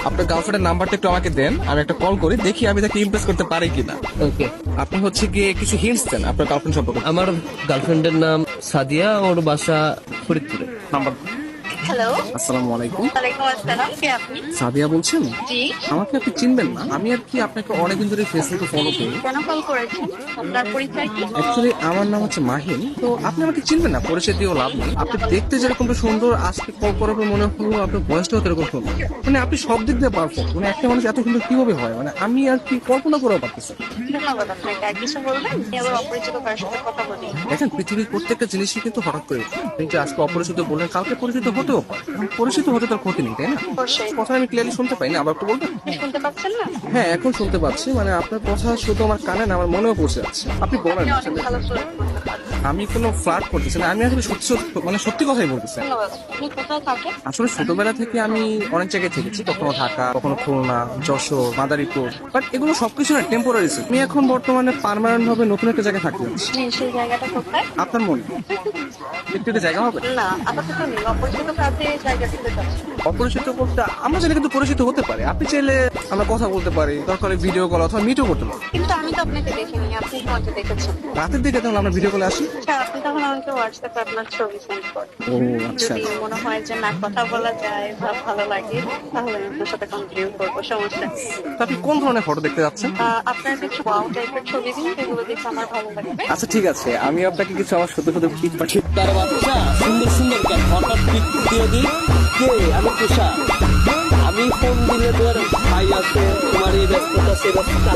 আপনার গার্লফ্রেন্ডের নাম্বারটা একটু আমাকে দেন, আমি একটা কল করি, দেখি আমি তাকে ইমপ্রেস করতে পারি কিনা। ওকে। আপনি হচ্ছে গিয়ে কিছু হিন্টস দেন আপনার গার্লফ্রেন্ড সম্পর্কে। আমার গার্লফ্রেন্ডের নাম সাদিয়া, ওর বাসা ফরিদপুরে। নাম্বার। হ্যালো। আসসালামু আলাইকুম। ওয়ালাইকুম আসসালাম, কে আপনি? সাদিয়া বলছেন? জি। আমাকে আপনি চিনবেন না, আমি আর কি আপনাকে অনেকদিন ধরে ফেসবুকে ফলো করি। কেন কল করেছেন? আপনার পরিচয় কি? অ্যাকচুয়ালি আমার নাম হচ্ছে মাহিন, তো আপনি আমাকে চিনবেন না, পরিচয় দিয়েও লাভ নেই। আপনি দেখতে যেরকমটা সুন্দর, আজকে কল করার পর মনে হলো আপনার বয়সটাও এরকম সুন্দর। মানে আপনি সব দিক দিয়ে পারফেক্ট, মানে একটা মানুষ এত সুন্দর কিভাবে হয়, মানে আমি আর কি কল্পনা করেও পারতেছি না। ধন্যবাদ আপনাকে। আর কিছু বলবেন? আমি আবার অপরিচিত কারোর সাথে কথা বলি। দেখেন, পৃথিবীর প্রত্যেকটা জিনিসই কিন্তু হঠাৎ করে ওঠে। আপনি যে আজকে অপরিচিত বললেন, কালকে পরিচিত হতেও পারে। এখন পরিচিত হতে তার ক্ষতি নেই, তাই না? অবশ্যই। কথা আমি ক্লিয়ারলি শুনতে পাই না, আবার একটু বলবেন? শুনতে পাচ্ছেন না? হ্যাঁ, এখন শুনতে পাচ্ছি। মানে আপনার কথা শুধু আমার কানে না, আমার মনেও পৌঁছে যাচ্ছে। আপনি বলেন। আপনি অনেক ভালো ফ্লার্ট করতে পারেন। আমি কোনো ফ্লার্ট করতেছি না, আমি আসলে সত্যি সত্যি মানে সত্যি কথাই বলতেছি। ধন্যবাদ। আপনি কোথায় থাকেন? আসলে ছোটবেলা থেকে আমি অনেক জায়গায় থেকেছি, কখনো ঢাকা, কখনো খুলনা, যশোর, মাদারীপুর, বাট এগুলো সবকিছু না টেম্পোরারি। আমি এখন বর্তমানে পার্মানেন্ট ভাবে নতুন একটা জায়গায় থাকতে যাচ্ছি। সেই জায়গাটা কোথায়? আপনার মনে একটু একটা জায়গা হবে? না, আপাতত নেই। অপরিচিত কাউকে জায়গা দিতে চাচ্ছি। অপরিচিত বলতে আমরা চাইলে কিন্তু পরিচিত হতে পারি। আপনি চাইলে আমরা কথা বলতে পারি, দরকার ভিডিও কল অথবা মিটও করতে পারি। কিন্তু আমি তো আপনাকে দেখিনি, আপনি আমাকে দেখেছেন। রাতের দিকে তাহলে আমরা ভিডিও কলে আসি। আচ্ছা, আপনি তখন আমাকে হোয়াটসঅ্যাপে আপনার ছবি সেন্ড করেন। ও আচ্ছা। যদি মনে হয় যে না, কথা বলা যায় বা ভালো লাগে, তাহলে আমি আপনার সাথে কন্টিনিউ করবো, সমস্যা নেই। তো আপনি কোন ধরনের ফটো দেখতে যাচ্ছেন? আপনার কিছু ওয়াও টাইপের ছবি দিন, যেগুলো দেখে আমার ভালো লাগবে। আচ্ছা ঠিক আছে, আমি আপনাকে কিছু আমার সত্য সত্য পিক পাঠিয়ে। তার বাচ্চা সুন্দর সুন্দর গান হঠাৎ পিক দিয়ে দিই। কে? আমি তুষার। আমি ফোন দিলে তোর ভাই আছে, তোমার এই ব্যস্ততা সে ব্যস্ততা